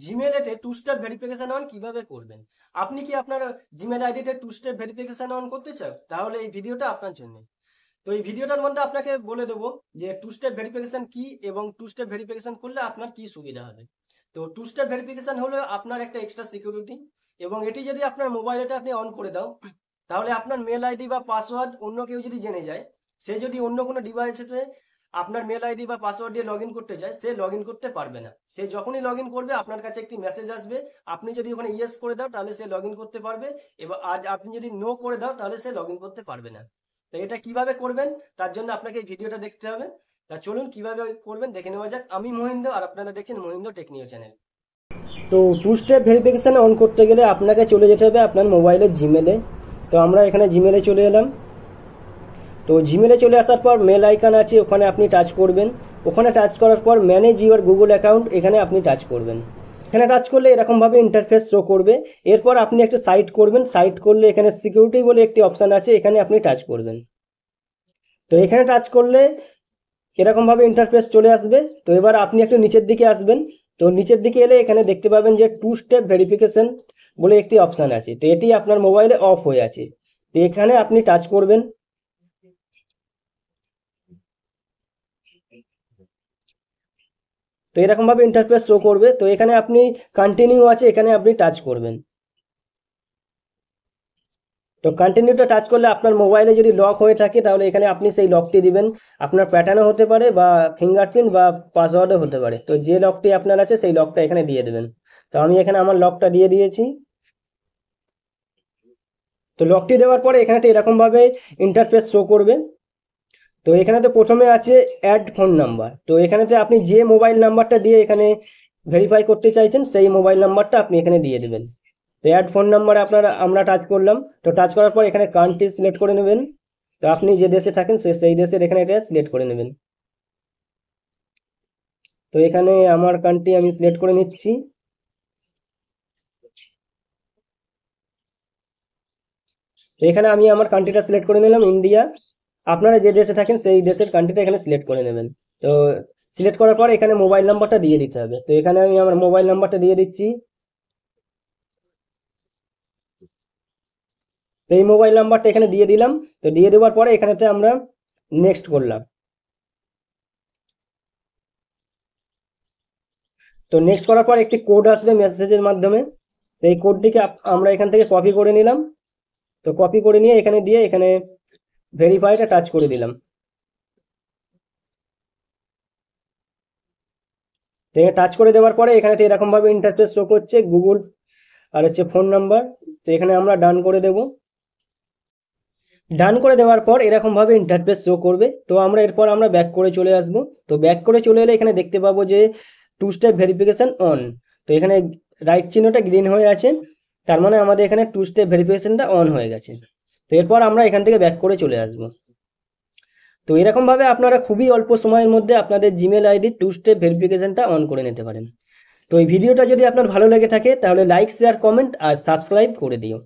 জিমেলেতে two step verification on কিভাবে করবেন। আপনি কি আপনার জিমেল আইডিতে টু স্টেপ ভেরিফিকেশন অন করতে চান? তাহলে এই ভিডিওটা আপনার জন্য। তো এই ভিডিওটার মধ্যে আপনাকে বলে দেবো যে টু স্টেপ ভেরিফিকেশন কি এবং টু স্টেপ ভেরিফিকেশন করলে আপনার কি সুবিধা হবে। তো টু স্টেপ ভেরিফিকেশন হলো আপনার একটা এক্সট্রা সিকিউরিটি, এবং এটি যদি আপনার মোবাইলেটা আপনি অন করে দাও, তাহলে আপনার মেল আইডি বা পাসওয়ার্ড অন্য কেউ যদি জেনে যায়, সে যদি অন্য কোনো ডিভাইসে আপনার মেল আইডি বা পাসওয়ার্ড দিয়ে লগ ইন করতে চায়, সে লগ ইন করতে পারবে না। সে যখনই লগ ইন করবে আপনার কাছে একটি মেসেজ আসবে, আপনি যদি ওখানে ইয়েস করে দাও তাহলে সে লগ ইন করতে পারবে, এবার আজ আপনি যদি নো করে দাও তাহলে সে লগ ইন করতে পারবে না। তো এটা কিভাবে করবেন তার জন্য আপনাকে এই ভিডিওটা দেখতে হবে। তা চলুন কিভাবে করবেন দেখে নেওয়া যাক। আমি মহিন্দ্র আর আপনারা দেখছেন মহিন্দ্র টেকনিও চ্যানেল। তো টু স্টেপ ভেরিফিকেশন অন করতে গেলে আপনাকে চলে যেতে হবে আপনার মোবাইলের জিমেলে। তো আমরা এখানে জিমেলে চলে এলাম। তো জিমেলে চলে আসার পর মেল আইকন আছে, ওখানে আপনি টাচ করবেন। ওখানে টাচ করার পর ম্যানেজ ইউর গুগল অ্যাকাউন্ট, এখানে আপনি টাচ করবেন। এখানে টাচ করলে এরকমভাবে ইন্টারফেস শো করবে। এরপর আপনি একটা সাইট করবেন। সাইট করলে এখানে সিকিউরিটি বলে একটি অপশান আছে, এখানে আপনি টাচ করবেন। তো এখানে টাচ করলে এরকমভাবে ইন্টারফেস চলে আসবে। তো এবার আপনি একটু নিচের দিকে আসবেন। তো নিচের দিকে এলে এখানে দেখতে পাবেন যে টু স্টেপ ভেরিফিকেশন বলে একটি অপশান আছে। তো এটি আপনার মোবাইলে অফ হয়ে আছে। তো এখানে আপনি টাচ করবেন। তো এরকমভাবে ইন্টারফেস শো করবে। তো এখানে আপনি কন্টিনিউ আছে, এখানে আপনি টাচ করবেন। তো কন্টিনিউটা টাচ করলে আপনার মোবাইলে যদি লক হয়ে থাকে তাহলে এখানে আপনি সেই লকটি দিবেন। আপনার প্যাটার্নও হতে পারে বা ফিঙ্গারপ্রিন্ট বা পাসওয়ার্ডও হতে পারে। তো যে লকটি আপনার আছে সেই লকটা এখানে দিয়ে দেবেন। তো আমি এখানে আমার লকটা দিয়ে দিয়েছি। তো লকটি দেওয়ার পরে এখানেতে এরকমভাবে ইন্টারফেস শো করবে। তো এখানেতে প্রথমে আছে অ্যাড ফোন নাম্বার। তো এখানেতে আপনি যে মোবাইল নাম্বারটা দিয়ে এখানে ভেরিফাই করতে চাইছেন সেই মোবাইল নাম্বারটা আপনি এখানে দিয়ে দেবেন। তো অ্যাড ফোন নাম্বারে আমরা টাচ করলাম। তো টাচ করার পর এখানে কান্ট্রি সিলেক্ট করে নেবেন। তো আপনি যে দেশে থাকেন সেই দেশের এখানে এটা সিলেক্ট করে নেবেন। তো এখানে আমার কান্ট্রি আমি সিলেক্ট করে নিচ্ছি। তো এখানে আমি আমার কান্ট্রিটা সিলেক্ট করে নিলাম, ইন্ডিয়া। আপনারা যে দেশে থাকেন সেই দেশের কান্ট্রিটা এখানে সিলেক্ট করে নেবেন। তো সিলেক্ট করার পর এখানে মোবাইল নাম্বারটা দিয়ে দিতে হবে। তো এখানে আমি আমার মোবাইল নাম্বারটা দিয়ে দিচ্ছি। তো এই মোবাইল নাম্বারটা এখানে দিয়ে দিলাম। তো দিয়ে দেওয়ার পরে এখানেতে আমরা নেক্সট করলাম। তো নেক্সট করার পর একটি কোড আসবে মেসেজের মাধ্যমে। তো এই কোডটিকে আমরা এখান থেকে কপি করে নিলাম। তো কপি করে নিয়ে এখানে দিয়ে এখানে ভেরিফাইটা টাচ করে দিলাম। তো টাচ করে দেওয়ার পরে এখানে এরকমভাবে ইন্টারফেস শো করছে গুগল আর হচ্ছে ফোন নাম্বার। তো এখানে আমরা ডান করে দেব। ডান করে দেওয়ার পর এরকমভাবে ইন্টারফেস শো করবে। তো এরপর আমরা ব্যাক করে চলে আসব। তো ব্যাক করে চলে এলে এখানে দেখতে পাবো যে টু স্টেপ ভেরিফিকেশন অন। তো এখানে রাইট চিহ্নটা গ্রিন হয়ে আছে, তার মানে আমাদের এখানে টু স্টেপ ভেরিফিকেশনটা অন হয়ে গেছে। তো এরপর আমরা এখান থেকে ব্যাক করে চলে আসব। তো এরকমভাবে আপনারা খুবই অল্প সময়ের মধ্যে আপনাদের জিমেল আইডি টু স্টেপ ভেরিফিকেশনটা অন করে নিতে পারেন। তো এই ভিডিওটা যদি আপনার ভালো লেগে থাকে তাহলে লাইক শেয়ার কমেন্ট আর সাবস্ক্রাইব করে দিও।